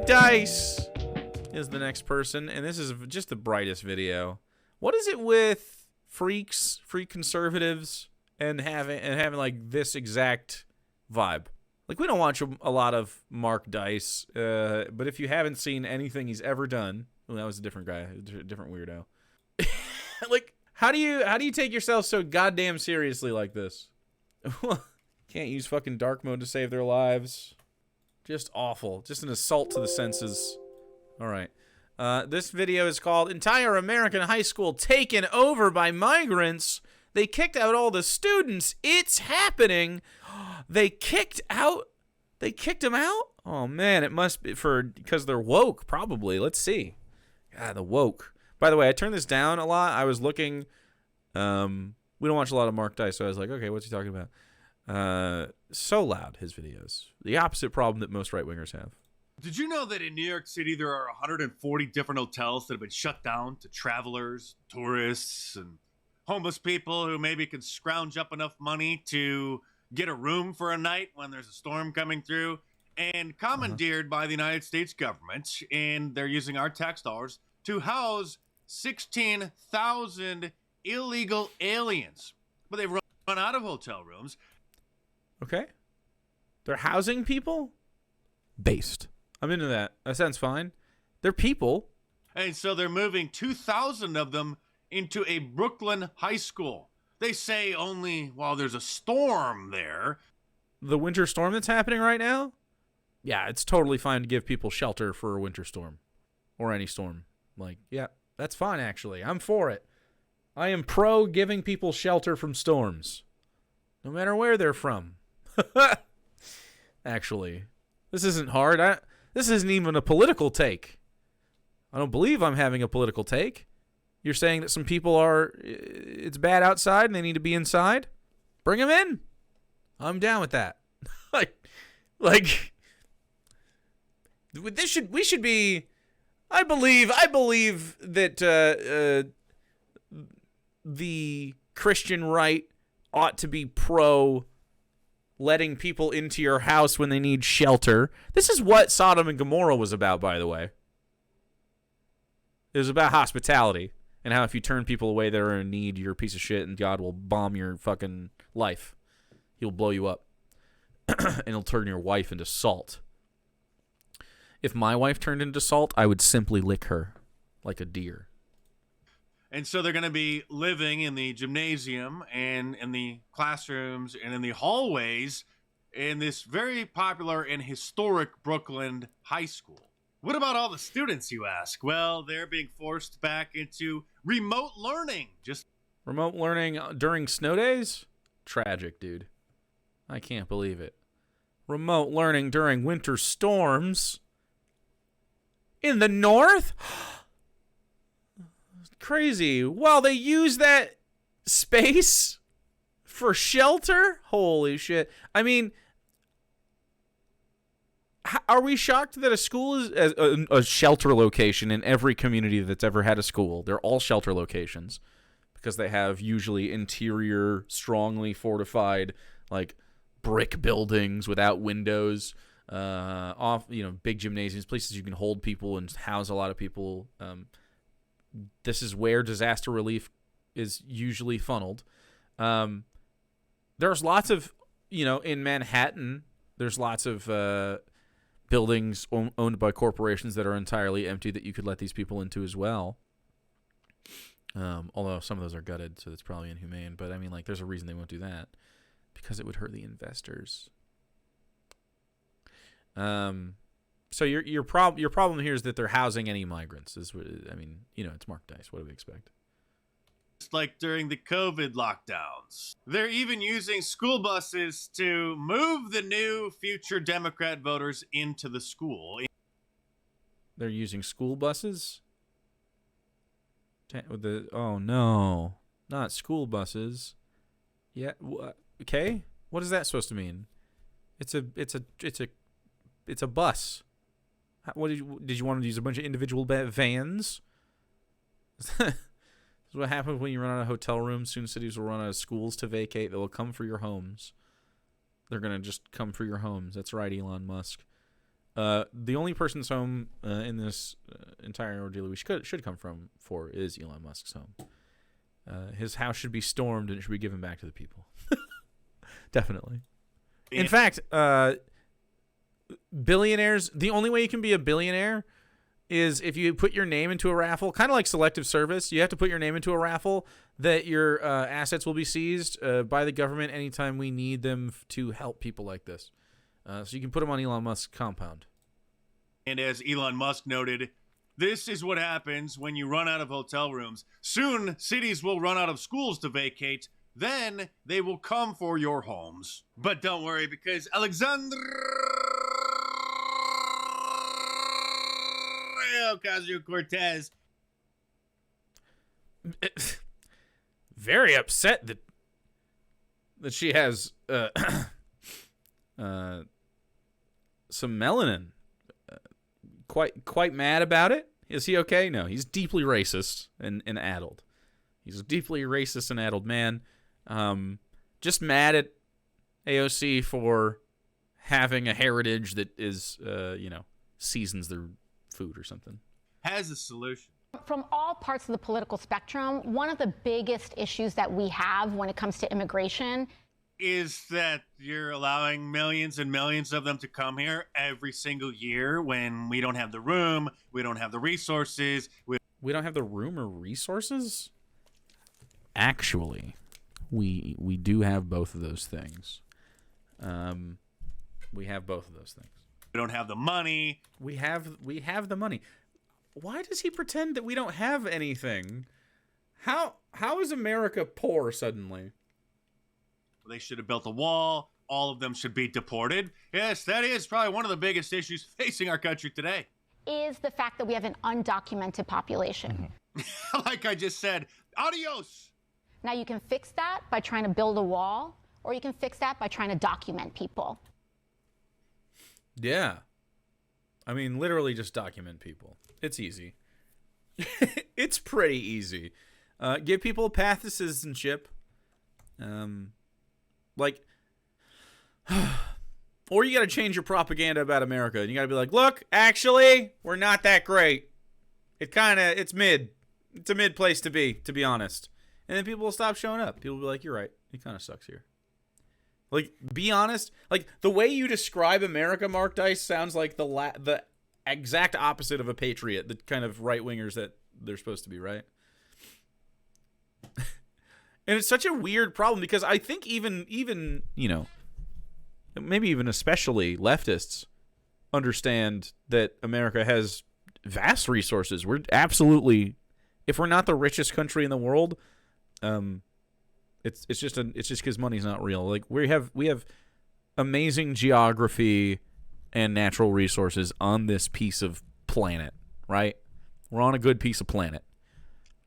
Dice is the next person, and this is just the brightest video. What is it with freak conservatives, and having like this exact vibe? Like, we don't watch a lot of Mark Dice, but if you haven't seen anything he's ever done, well, that was a different guy, a different weirdo. Like, how do you take yourself so goddamn seriously like this? Can't use fucking dark mode to save their lives. Just awful. Just an assault to the senses. All right. This video is called "Entire American High School Taken Over by Migrants. They Kicked Out All the Students. It's Happening." They kicked them out? Oh, man. It must be because they're woke, probably. Let's see. God, the woke. By the way, I turned this down a lot. I was looking. We don't watch a lot of Mark Dice, so I was like, okay, what's he talking about? So loud, his videos. The opposite problem that most right-wingers have. Did you know that in New York City there are 140 different hotels that have been shut down to travelers, tourists, and homeless people who maybe can scrounge up enough money to get a room for a night when there's a storm coming through, and commandeered by the United States government, and they're using our tax dollars to house 16,000 illegal aliens. But they've run out of hotel rooms. Okay. They're housing people? Based. I'm into that. That sounds fine. They're people. And so they're moving 2,000 of them into a Brooklyn high school. They say only while there's a storm there. The winter storm that's happening right now? Yeah, it's totally fine to give people shelter for a winter storm. Or any storm. Like, yeah, that's fine, actually. I'm for it. I am pro giving people shelter from storms. No matter where they're from. Actually, this isn't hard. This isn't even a political take. I don't believe I'm having a political take. You're saying that some people it's bad outside and they need to be inside? Bring them in. I'm down with that. like we should be, I believe that the Christian right ought to be pro letting people into your house when they need shelter. This is what Sodom and Gomorrah was about, by the way. It was about hospitality and how if you turn people away that are in need, you're a piece of shit and God will bomb your fucking life. He'll blow you up. And he'll turn your wife into salt. If my wife turned into salt, I would simply lick her like a deer. And so they're going to be living in the gymnasium and in the classrooms and in the hallways in this very popular and historic Brooklyn high school. What about all the students, you ask? Well, they're being forced back into remote learning. Just remote learning during snow days? Tragic, dude. I can't believe it. Remote learning during winter storms? In the north? Crazy. Well, they use that space for shelter? Holy shit. I mean, are we shocked that a school is a shelter location in every community that's ever had a school? They're all shelter locations because they have usually interior, strongly fortified, like brick buildings without windows, big gymnasiums, places you can hold people and house a lot of people. This is where disaster relief is usually funneled. There's lots of, in Manhattan, there's lots of buildings owned by corporations that are entirely empty that you could let these people into as well. Although some of those are gutted, so that's probably inhumane. But I mean, like, there's a reason they won't do that because it would hurt the investors. So your problem here is that they're housing any migrants. It's Mark Dice. What do we expect? Just like during the COVID lockdowns. They're even using school buses to move the new future Democrat voters into the school. They're using school buses? Oh no, not school buses. Yeah. Okay. What is that supposed to mean? It's a bus. What did you want to use a bunch of individual vans? This is what happens when you run out of hotel rooms. Soon cities will run out of schools to vacate. They will come for your homes. They're going to just come for your homes. That's right, Elon Musk. The only person's home in this entire ordeal we should come for is Elon Musk's home. His house should be stormed and it should be given back to the people. Definitely. In fact, billionaires, the only way you can be a billionaire is if you put your name into a raffle, kind of like selective service. You have to put your name into a raffle that your assets will be seized by the government anytime we need them to help people like this. So you can put them on Elon Musk's compound. And as Elon Musk noted, this is what happens when you run out of hotel rooms. Soon, cities will run out of schools to vacate. Then they will come for your homes. But don't worry, because Alexandria Ocasio-Cortez very upset that she has some melanin. Quite mad about it. Is he okay? No, he's deeply racist and addled. He's a deeply racist and addled man. Just mad at AOC for having a heritage that is, seasons their food or something. Has a solution. From all parts of the political spectrum, one of the biggest issues that we have when it comes to immigration is that you're allowing millions and millions of them to come here every single year when we don't have the room, we don't have the resources. We don't have the room or resources? Actually, we do have both of those things. We have both of those things. We don't have the money. We have the money. Why does he pretend that we don't have anything? How is America poor suddenly? They should have built a wall. All of them should be deported. Yes, that is probably one of the biggest issues facing our country today. Is the fact that we have an undocumented population. Mm-hmm. Like I just said, adios. Now you can fix that by trying to build a wall, or you can fix that by trying to document people. Yeah. I mean, literally just document people. It's easy. It's pretty easy. Give people a path to citizenship. Or you got to change your propaganda about America. And you got to be like, look, actually, we're not that great. It's mid. It's a mid place to be honest. And then people will stop showing up. People will be like, you're right. It kind of sucks here. Like, be honest. Like, the way you describe America, Mark Dice, sounds like the exact opposite of a patriot. The kind of right-wingers that they're supposed to be, right? And it's such a weird problem because I think even maybe even especially leftists understand that America has vast resources. We're absolutely, if we're not the richest country in the world, it's just because money's not real. Like we have amazing geography and natural resources on this piece of planet, right? We're on a good piece of planet.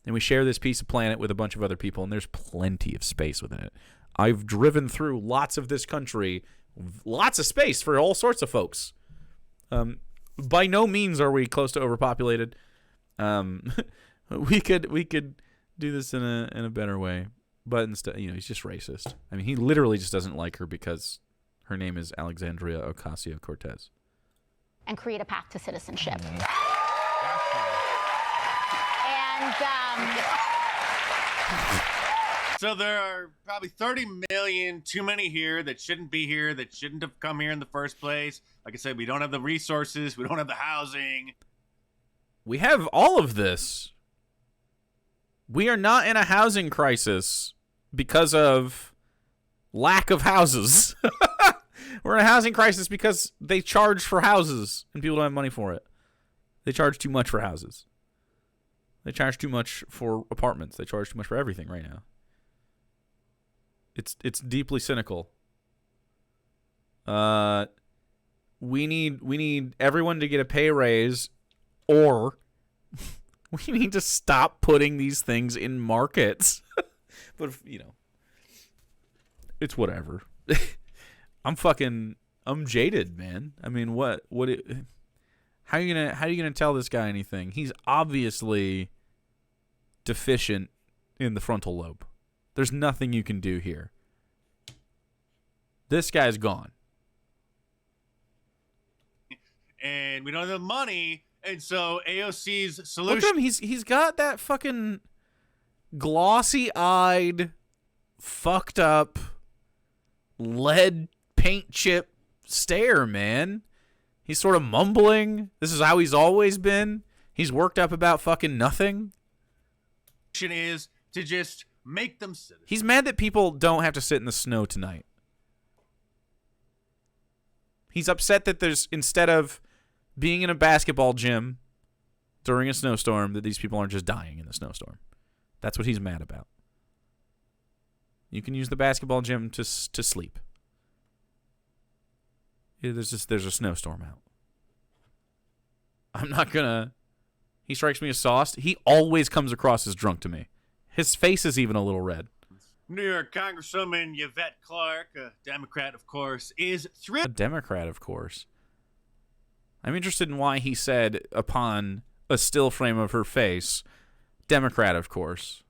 And we share this piece of planet with a bunch of other people, and there's plenty of space within it. I've driven through lots of this country, lots of space for all sorts of folks. By no means are we close to overpopulated. We could do this in a better way, but instead, he's just racist. I mean, he literally just doesn't like her because her name is Alexandria Ocasio-Cortez. And create a path to citizenship. So there are probably 30 million too many here that shouldn't be here, that shouldn't have come here in the first place. Like I said, we don't have the resources. We don't have the housing. We have all of this. We are not in a housing crisis because of lack of houses. We're in a housing crisis because they charge for houses and people don't have money for it. They charge too much for houses. They charge too much for apartments. They charge too much for everything right now. It's deeply cynical. We need everyone to get a pay raise, or we need to stop putting these things in markets. But it's whatever. I'm jaded, man. I mean, how are you gonna tell this guy anything? He's obviously deficient in the frontal lobe. There's nothing you can do here. This guy's gone. and we don't have the money. And so AOC's Look solution. at him. He's got that fucking glossy-eyed, fucked up, lead paint chip stare, man. He's sort of mumbling. This is how he's always been. He's worked up about fucking nothing. Is to just make them sit. He's mad that people don't have to sit in the snow tonight. He's upset that there's, instead of being in a basketball gym during a snowstorm, that these people aren't just dying in the snowstorm. That's what he's mad about. You can use the basketball gym to sleep. Yeah, there's a snowstorm out. I'm not gonna. He strikes me as sauced. He always comes across as drunk to me. His face is even a little red. New York Congresswoman Yvette Clarke, a Democrat, of course, is A thrilled. Democrat, of course. I'm interested in why he said, upon a still frame of her face, Democrat, of course.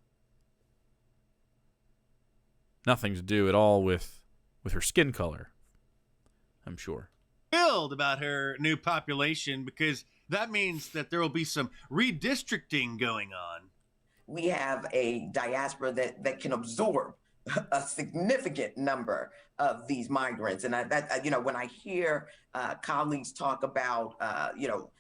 Nothing to do at all with her skin color, I'm sure. Thrilled about her new population because that means that there will be some redistricting going on. We have a diaspora that can absorb a significant number of these migrants. And when I hear colleagues talk about,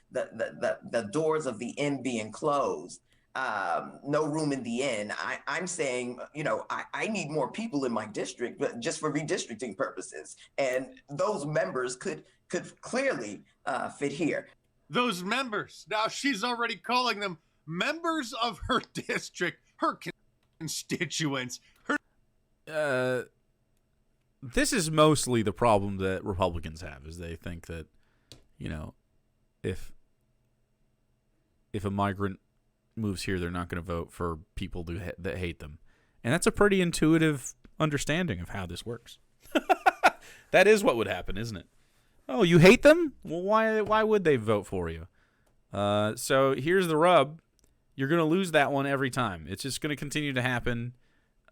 the doors of the inn being closed, no room in the inn, I'm saying, I need more people in my district, but just for redistricting purposes. And those members could clearly fit here. Those members. Now she's already calling them members of her district, her constituents. This is mostly the problem that Republicans have, is they think that, if a migrant moves here, they're not going to vote for people that hate them. And that's a pretty intuitive understanding of how this works. That is what would happen, isn't it? Oh, you hate them? Well, why would they vote for you? So here's the rub. You're going to lose that one every time. It's just going to continue to happen.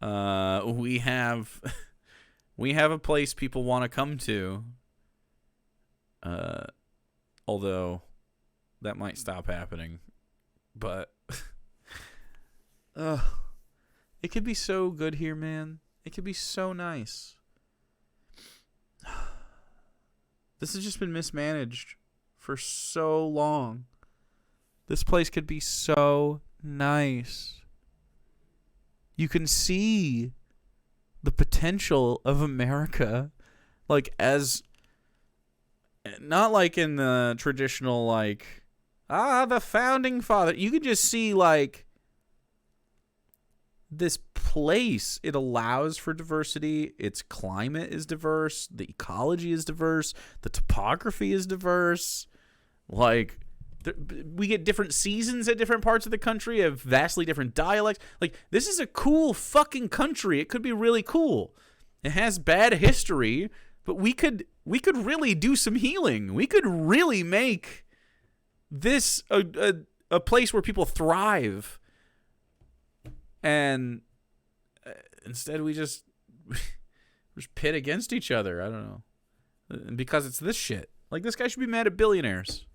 We have a place people want to come to. Although that might stop happening. But it could be so good here, man. It could be so nice. This has just been mismanaged for so long. This place could be so nice. You can see the potential of America, like, as not like in the traditional, like, the founding father. You can just see, like, this place. It allows for diversity. Its climate is diverse. The ecology is diverse. The topography is diverse. Like, we get different seasons at different parts of the country, of vastly different dialects. Like, this is a cool fucking country. It could be really cool. It has bad history, but we could really do some healing. We could really make this a place where people thrive. And instead we just pit against each other. I don't know. Because it's this shit. Like, this guy should be mad at billionaires.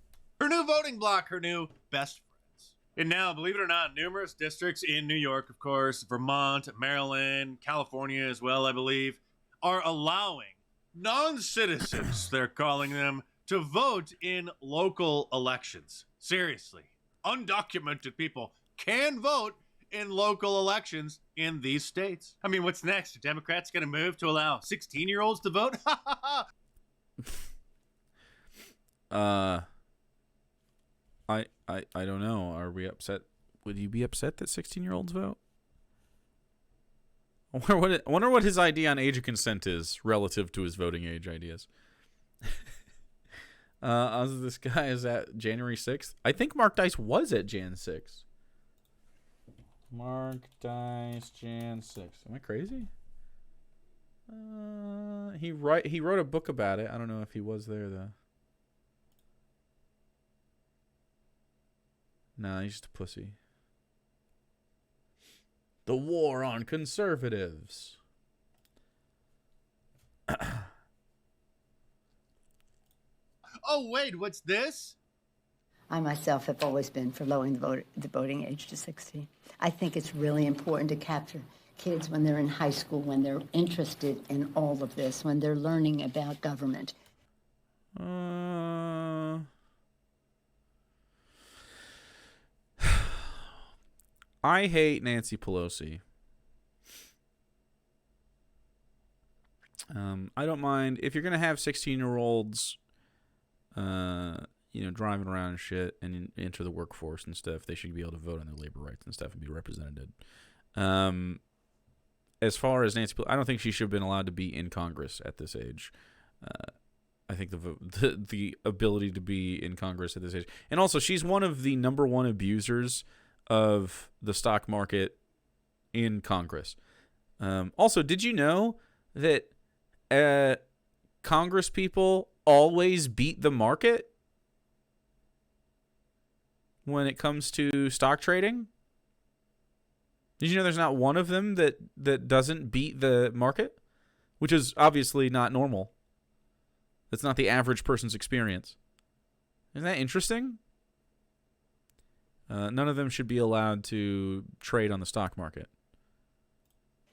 Her new voting bloc, her new best friends. And now, believe it or not, numerous districts in New York, of course, Vermont, Maryland, California as well, I believe, are allowing non-citizens, they're calling them, to vote in local elections. Seriously. Undocumented people can vote in local elections in these states. I mean, what's next? Are Democrats going to move to allow 16-year-olds to vote? I don't know. Are we upset? Would you be upset that 16-year-olds vote? I wonder what his idea on age of consent is relative to his voting age ideas. This guy is at January 6th. I think Mark Dice was at Jan 6th. Mark Dice, Jan 6th. Am I crazy? He wrote a book about it. I don't know if he was there, though. Nah, he's just a pussy. The war on conservatives. Oh, wait, what's this? I myself have always been for lowering the voting age to 16. I think it's really important to capture kids when they're in high school, when they're interested in all of this, when they're learning about government. I hate Nancy Pelosi. I don't mind if you're gonna have 16-year-olds, driving around and shit and enter the workforce and stuff. They should be able to vote on their labor rights and stuff and be represented. As far as Nancy Pelosi, I don't think she should have been allowed to be in Congress at this age. I think the ability to be in Congress at this age, and also she's one of the number one abusers of the stock market in Congress. Also, did you know that Congress people always beat the market when it comes to stock trading? Did you know there's not one of them that doesn't beat the market? Which is obviously not normal. That's not the average person's experience. Isn't that interesting? None of them should be allowed to trade on the stock market.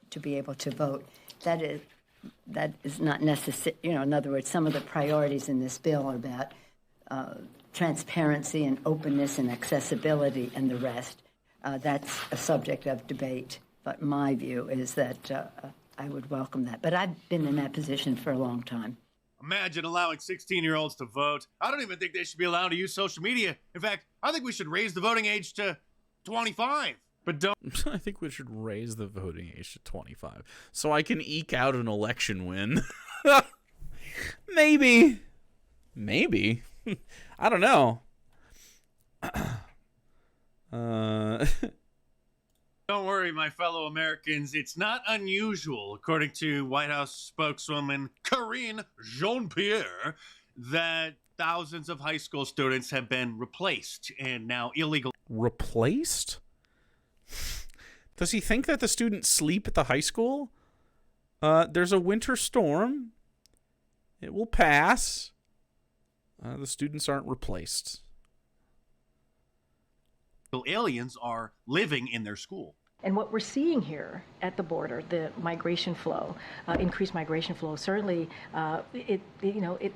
To be able to vote, that is not necessary. In other words, some of the priorities in this bill are about transparency and openness and accessibility and the rest. That's a subject of debate. But my view is that I would welcome that. But I've been in that position for a long time. Imagine allowing 16-year-olds to vote. I don't even think they should be allowed to use social media. In fact, I think we should raise the voting age to 25. But don't. I think we should raise the voting age to 25 so I can eke out an election win. Maybe. I don't know. Don't worry, my fellow Americans. It's not unusual, according to White House spokeswoman Karine Jean-Pierre, that thousands of high school students have been replaced and now illegal. Replaced? Does he think that the students sleep at the high school? There's a winter storm. It will pass. The students aren't replaced. Aliens are living in their school. And what we're seeing here at the border, the migration flow, increased migration flow, certainly it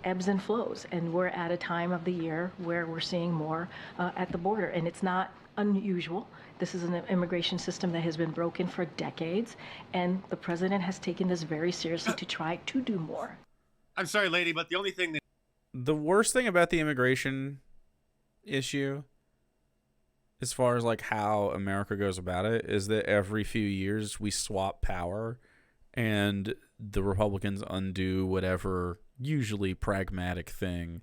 ebbs and flows. And we're at a time of the year where we're seeing more at the border. And it's not unusual. This is an immigration system that has been broken for decades. And the president has taken this very seriously to try to do more. I'm sorry, lady, but the only thing that... The worst thing about the immigration issue, as far as like how America goes about it, is that every few years we swap power and the Republicans undo whatever usually pragmatic thing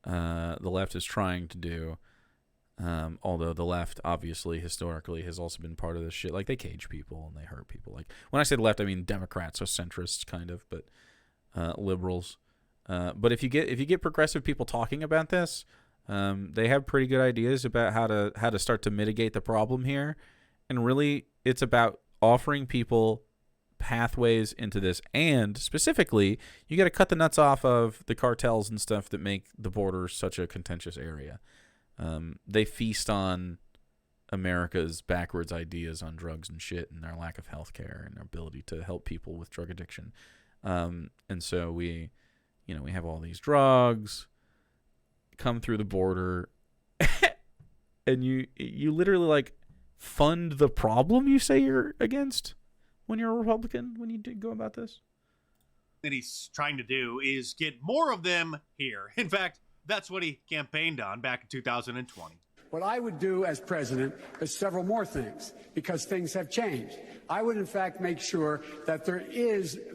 the left is trying to do. Although the left obviously historically has also been part of this shit. Like they cage people and they hurt people. Like when I say the left, I mean Democrats, so centrists kind of, but liberals. But if you get progressive people talking about this, they have pretty good ideas about how to start to mitigate the problem here. And really, it's about offering people pathways into this. And specifically, you got to cut the nuts off of the cartels and stuff that make the border such a contentious area. They feast on America's backwards ideas on drugs and shit and their lack of health care and their ability to help people with drug addiction. And so we have all these drugs come through the border and you literally like fund the problem you say you're against when you're a Republican, when you go about this. That he's trying to do is get more of them here. In fact, that's what he campaigned on back in 2020. What I would do as president is several more things, because things have changed. I would, in fact, make sure that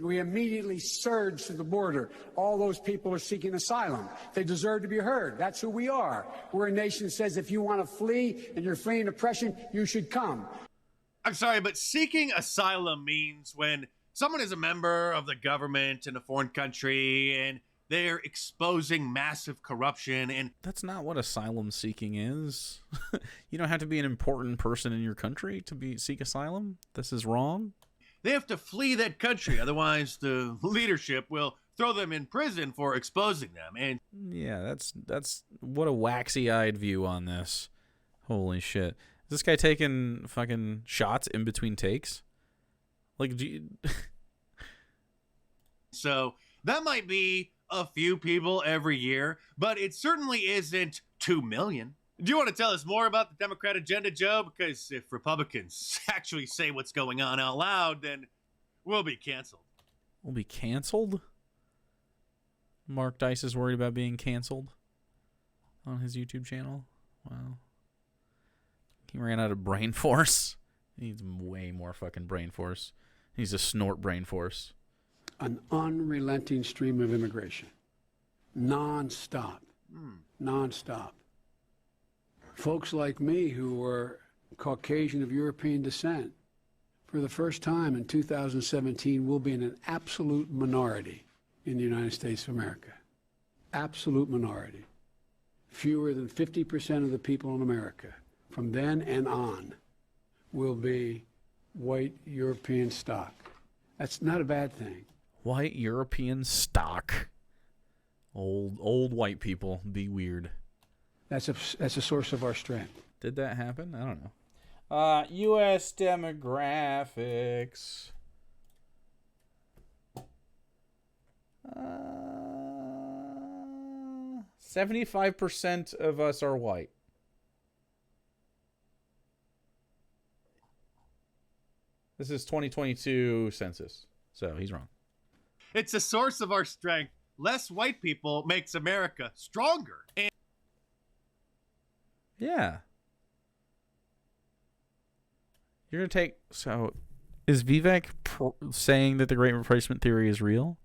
we immediately surge to the border. All those people are seeking asylum. They deserve to be heard. That's who we are. We're a nation that says if you want to flee and you're fleeing oppression, you should come. I'm sorry, but seeking asylum means when someone is a member of the government in a foreign country and they're exposing massive corruption. And that's not what asylum seeking is. You don't have to be an important person in your country to seek asylum. This is wrong. They have to flee that country. Otherwise, the leadership will throw them in prison for exposing them. And Yeah, that's what a waxy-eyed view on this. Holy shit. Is this guy taking fucking shots in between takes? Like, so that might be a few people every year, but it certainly isn't 2 million. Do you want to tell us more about the Democrat agenda, Joe? Because if Republicans actually say what's going on out loud, then we'll be canceled. We'll be canceled? Mark Dice is worried about being canceled on his YouTube channel. Wow. He ran out of brain force. He needs way more fucking brain force. He needs to snort brain force. An unrelenting stream of immigration. Non-stop. Non-stop. Folks like me who were Caucasian of European descent, for the first time in 2017, will be in an absolute minority in the United States of America. Absolute minority. Fewer than 50% of the people in America, from then and on, will be white European stock. That's not a bad thing. White European stock. Old white people. Be weird. That's a source of our strength. Did that happen? I don't know. U.S. demographics. 75% of us are white. This is 2022 census, so he's wrong. It's a source of our strength. Less white people makes America stronger. And Yeah. You're going to take... So, is Vivek saying that the Great Replacement Theory is real?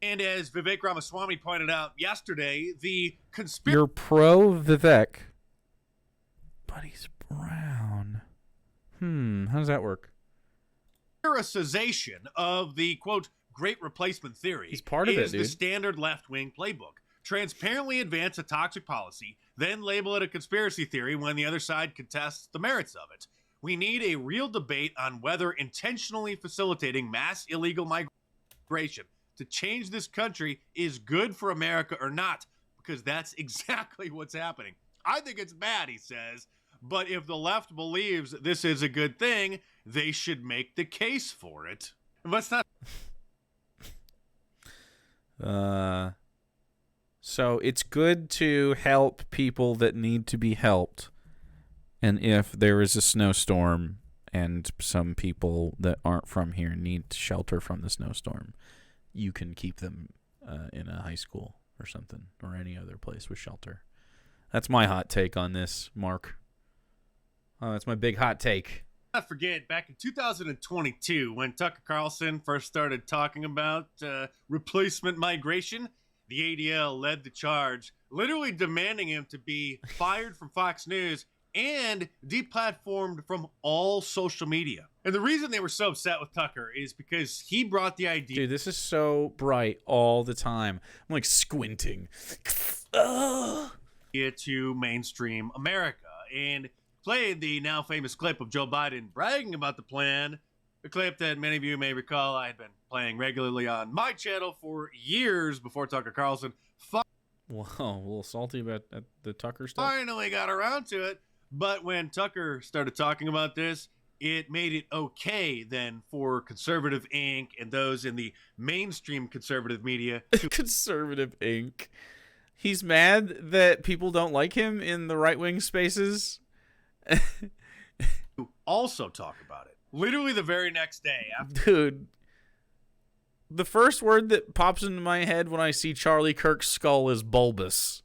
And as Vivek Ramaswamy pointed out yesterday, the conspiracy... You're pro-Vivek, but he's brown. How does that work? Conspiracization of the, quote, Great Replacement Theory He's part of it, is the dude. standard left-wing playbook. Transparently advance a toxic policy, then label it a conspiracy theory when the other side contests the merits of it. We need a real debate on whether intentionally facilitating mass illegal migration to change this country is good for America or not, because that's exactly what's happening. I think it's bad, he says, but if the left believes this is a good thing, they should make the case for it. Let's not... So it's good to help people that need to be helped. And if there is a snowstorm and some people that aren't from here need shelter from the snowstorm, you can keep them in a high school or something, or any other place with shelter. That's my hot take on this, Mark. That's my big hot take. Not forget, back in 2022, when Tucker Carlson first started talking about replacement migration, the ADL led the charge, literally demanding him to be fired from Fox News and deplatformed from all social media. And the reason they were so upset with Tucker is because he brought the idea... Dude, this is so bright all the time. I'm like squinting. ...to mainstream America, and played the now famous clip of Joe Biden bragging about the plan, a clip that many of you may recall I had been playing regularly on my channel for years before Tucker Carlson Whoa, a little salty about the Tucker stuff. finally got around to it. But when Tucker started talking about this, it made it okay then for Conservative Inc. and those in the mainstream conservative media to Conservative Inc. He's mad that people don't like him in the right-wing spaces. also talk about it. Literally the very next day after Dude, the first word that pops into my head when I see Charlie Kirk's skull is bulbous.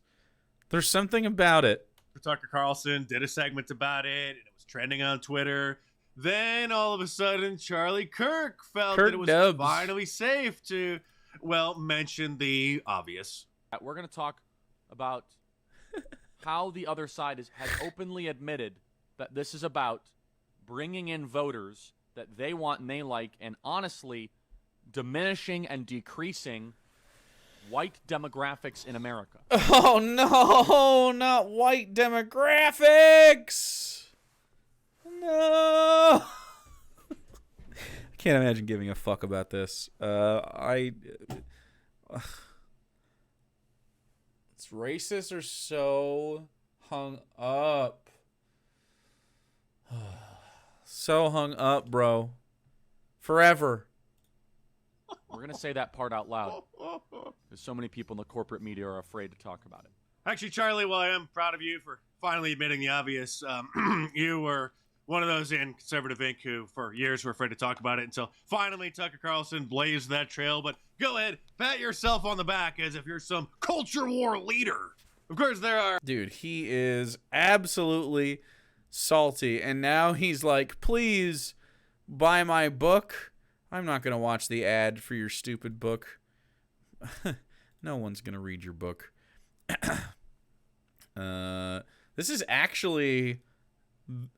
There's something about it. Tucker Carlson did a segment about it, and it was trending on Twitter. Then all of a sudden, Charlie Kirk felt that it was Dubs. finally safe to, well, mention the obvious. We're going to talk about how the other side has openly admitted that this is about bringing in voters that they want and they like, and honestly diminishing and decreasing white demographics in America. Oh no, not white demographics. No. I can't imagine giving a fuck about this. It's racists are so hung up. So hung up, bro. Forever. We're going to say that part out loud because so many people in the corporate media are afraid to talk about it. Actually, Charlie, well, I am proud of you for finally admitting the obvious. You were one of those in Conservative Inc. who, for years, were afraid to talk about it until finally Tucker Carlson blazed that trail. But go ahead, pat yourself on the back as if you're some culture war leader. Of course, there are... Dude, he is absolutely salty. And now he's like, please buy my book. I'm not going to watch the ad for your stupid book. No one's going to read your book. This is actually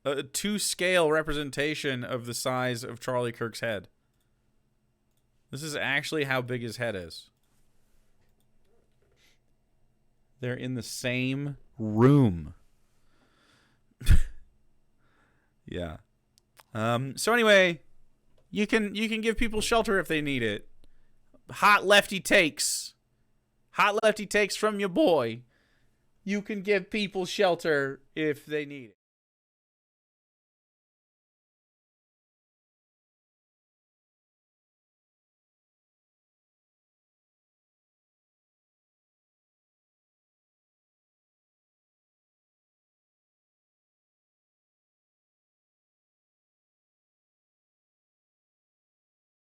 a 2-scale representation of the size of Charlie Kirk's head. This is actually how big his head is. They're in the same room. Yeah. So anyway, you can give people shelter if they need it. Hot lefty takes. Hot lefty takes from your boy. You can give people shelter if they need it.